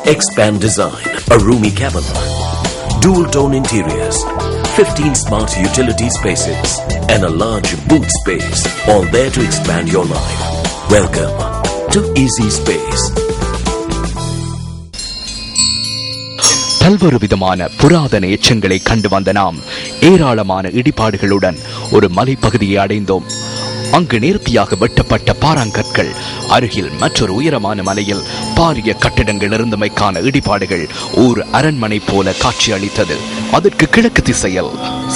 Expand Design, a roomy cabin, dual tone interiors, 15 smart utility spaces, and a large boot space, all there to expand your life. Welcome to Easy Space. பல்வேறு விதமான புராதன எச்சங்களை கண்டு வந்த நாம் ஏராளமான இடிபாடுகளுடன் ஒரு மலைப்பகுதியை அடைந்தோம். அங்கு நேர்த்தியாக வெட்டப்பட்ட பாறாங்கற்கள் அருகில் மற்றொரு உயரமான மலையில் பாரிய கட்டிடங்கள் இருந்தமைக்கான இடிபாடுகள் ஒரு அரண்மனை போல காட்சி அளித்தது. அதற்கு கிழக்கு திசையில்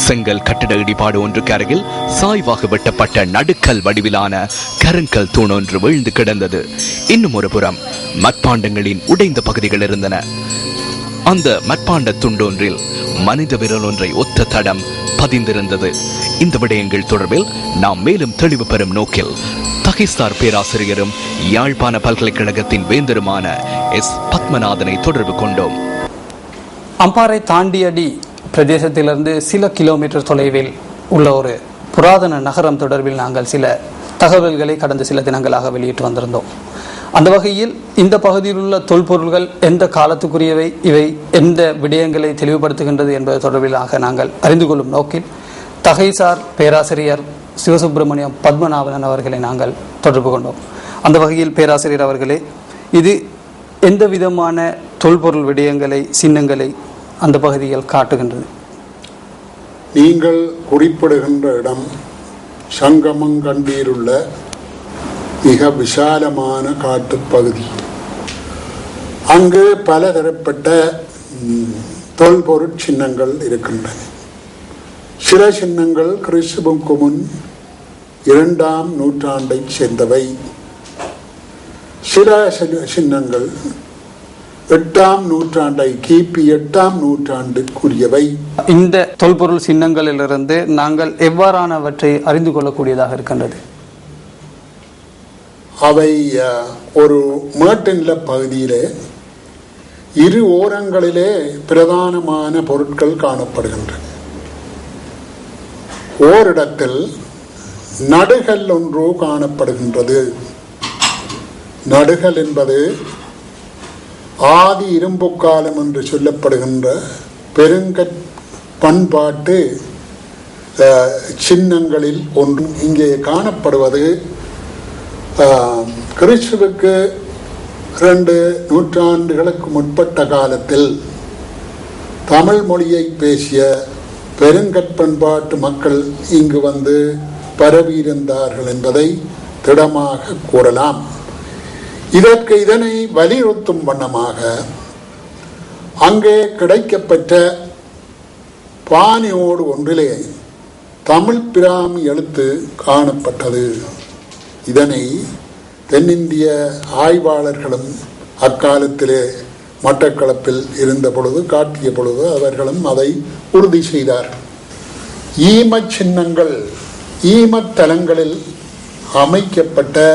செங்கல் கட்டிட இடிபாடு ஒன்றுக்கு அருகில் சாய்வாக வெட்டப்பட்ட நடுக்கல் வடிவிலான கருங்கல் தூண் ஒன்று வீழ்ந்து கிடந்தது. இன்னும் ஒரு புறம் மட்பாண்டங்களின் உடைந்த பகுதிகள் இருந்தன. அந்த மட்பாண்ட துண்டொன்றில் மனித விரல் ஒன்றை ஒத்த தடம் பதிந்திருந்தது. இந்த விடயங்கள் தொடர்பில் நாம் மேலும் தெளிவு பெறும் நோக்கில் தகைசார் பேராசிரியரும் யாழ்ப்பாண பல்கலைக்கழகத்தின் வேந்தருமான எஸ். பத்மநாதனை தொடர்பு கொண்டோம். அம்பாறை தாண்டியடி பிரதேசத்திலிருந்து சில கிலோமீட்டர் தொலைவில் உள்ள ஒரு புராதன நகரம் தொடர்பில் நாங்கள் சில தகவல்களை கடந்த சில தினங்களாக வெளியிட்டு வந்திருந்தோம். அந்த வகையில் இந்த பகுதியில் உள்ள தொல்பொருள்கள் எந்த காலத்துக்குரியவை, இவை எந்த விடயங்களை தெளிவுபடுத்துகின்றது என்பது தொடர்பிலாக நாங்கள் அறிந்து கொள்ளும் நோக்கில் தகைசார் பேராசிரியர் சிவசுப்பிரமணியம் பத்மநாபன் அவர்களை நாங்கள் தொடர்பு கொண்டோம். அந்த வகையில் பேராசிரியர் அவர்களே, இது எந்த விதமான தொல்பொருள் விடயங்களை, சின்னங்களை அந்த பகுதியில் காட்டுகின்றது? நீங்கள் குறிப்பிடுகின்ற இடம் சங்கமங்கண்டீருள்ள மிக விசாலமான காட்டுப்பகுதி. அங்கு பல தரப்பட்ட தொல்பொருட் சின்னங்கள் இருக்கின்றன. சில சின்னங்கள் கிறிஸ்துவுக்கு முன் 2ஆம் நூற்றாண்டை சேர்ந்தவை. சில சின்னங்கள் 8ஆம் நூற்றாண்டை கிபி 8ஆம் நூற்றாண்டுக்குரியவை. இந்த தொல்பொருள் சின்னங்களிலிருந்து நாங்கள் எவ்வாறானவற்றை அறிந்து கொள்ளக்கூடியதாக இருக்கின்றது? அவை ஒரு மேட்டுநில பகுதியிலே இரு ஓரங்களிலே பிரதானமான பொருட்கள் காணப்படுகின்றன. ஓரிடத்தில் நடுகல் ஒன்று காணப்படுகின்றது. நடுகல் என்பது ஆதி இரும்பு காலம் என்று சொல்லப்படுகின்ற பெருங்கற் பண்பாட்டு சின்னங்களில் ஒன்று. இங்கே காணப்படுவது கிறிஸ்துவுக்கு 2 நூற்றாண்டுகளுக்கு முற்பட்ட காலத்தில் தமிழ் மொழியை பேசிய பெருங்கற்பண்பாட்டு மக்கள் இங்கு வந்து பரவியிருந்தார்கள் என்பதை திடமாக கூறலாம். இதனை வலியுறுத்தும் வண்ணமாக அங்கே கிடைக்கப்பெற்ற பானையோடு ஒன்றிலே தமிழ் பிராமி எழுத்து காணப்பட்டது. இதனை தென்னிந்திய ஆய்வாளர்களும் அக்காலத்திலே மட்டக்களப்பில் இருந்த பொழுது காட்டிய பொழுது அவர்களும் அதை உறுதி செய்தார்கள். ஈமச் சின்னங்கள், ஈமத்தலங்களில் அமைக்கப்பட்ட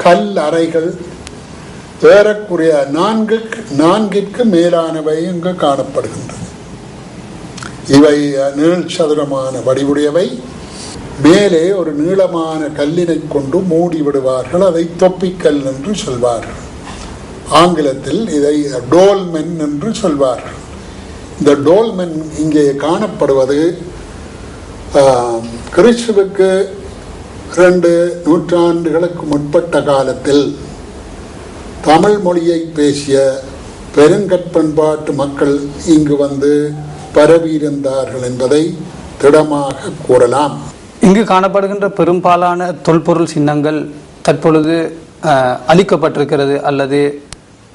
கல் அறைகள் ஏறக்குறைய 4ற்கு மேலானவை இங்கு காணப்படுகின்றன. இவை நீள் சதுரமான வடிவுடையவை. மேலே ஒரு நீளமான கல்லினை கொண்டு மூடி விடுவார்கள். அதை தொப்பிக்கல் என்று சொல்வார்கள். ஆங்கிலத்தில் இதை டோல்மென் என்று சொல்வார்கள். இந்த டோல்மென் இங்கே காணப்படுவது கிறிஸ்துவுக்கு 2 நூற்றாண்டுகளுக்கு முற்பட்ட காலத்தில் தமிழ் மொழியை பேசிய பெருங்கற்பண்பாட்டு மக்கள் இங்கு வந்து பரவியிருந்தார்கள் என்பதை திடமாக கூறலாம். இங்கு காணப்படுகின்ற பெரும்பாலான தொல்பொருள் சின்னங்கள் தற்பொழுது அழிக்கப்பட்டிருக்கிறது அல்லது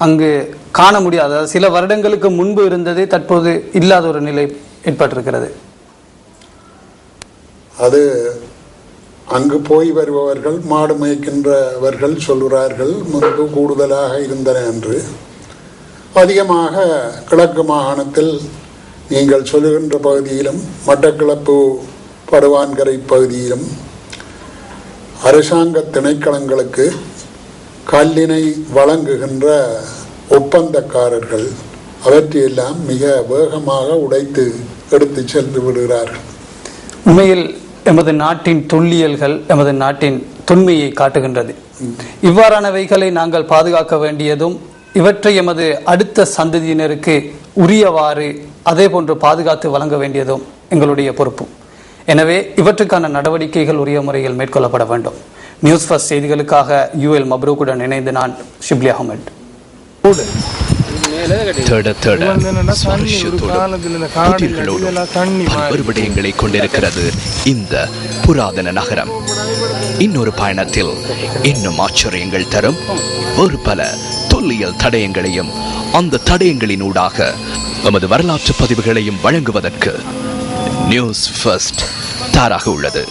அங்கு காண முடியாத, சில வருடங்களுக்கு முன்பு இருந்தது, தற்போது இல்லாத ஒரு நிலை ஏற்பட்டிருக்கிறது. அது அங்கு போய் வருபவர்கள், மாடு மேய்க்கின்றவர்கள் சொல்கிறார்கள் முன்பு கூடுதலாக இருந்தன என்று. அதிகமாக கிழக்கு மாகாணத்தில் நீங்கள் சொல்லுகின்ற பகுதியிலும் மட்டக்களப்பு படுவான்கரை பகுதியிலும் அரசாங்க திணைக்களங்களுக்கு கல்லினை வழங்குகின்ற ஒப்பந்தக்காரர்கள் அவற்றையெல்லாம் மிக வேகமாக உடைத்து எடுத்து சென்று விடுகிறார்கள். உண்மையில் எமது நாட்டின் தொல்லியல்கள் எமது நாட்டின் தொன்மையை காட்டுகின்றது. இவ்வாறானவைகளை நாங்கள் பாதுகாக்க வேண்டியதும் இவற்றை எமது அடுத்த சந்ததியினருக்கு உரியவாறு அதே போன்று பாதுகாத்து வழங்க வேண்டியதும் எங்களுடைய பொறுப்பு. எனவே இவற்றுக்கான நடவடிக்கைகள் உரிய முறையில் மேற்கொள்ளப்பட வேண்டும். நியூஸ் ஃபர்ஸ்ட் செய்திகளுக்காக UL மப்ரூக்குடன் இணைந்து நான் ஷிப்லி அகமது. விடயங்களை கொண்டிருக்கிறது இந்த புராதன நகரம். இன்னொரு பயணத்தில் இன்னும் ஆச்சரியங்கள் தரும் ஒரு பல தொல்லியல் தடயங்களையும் அந்த தடயங்களினூடாக நமது வரலாற்று பதிவுகளையும் வழங்குவதற்கு நியூஸ் ஃபர்ஸ்ட் தயாராக உள்ளது.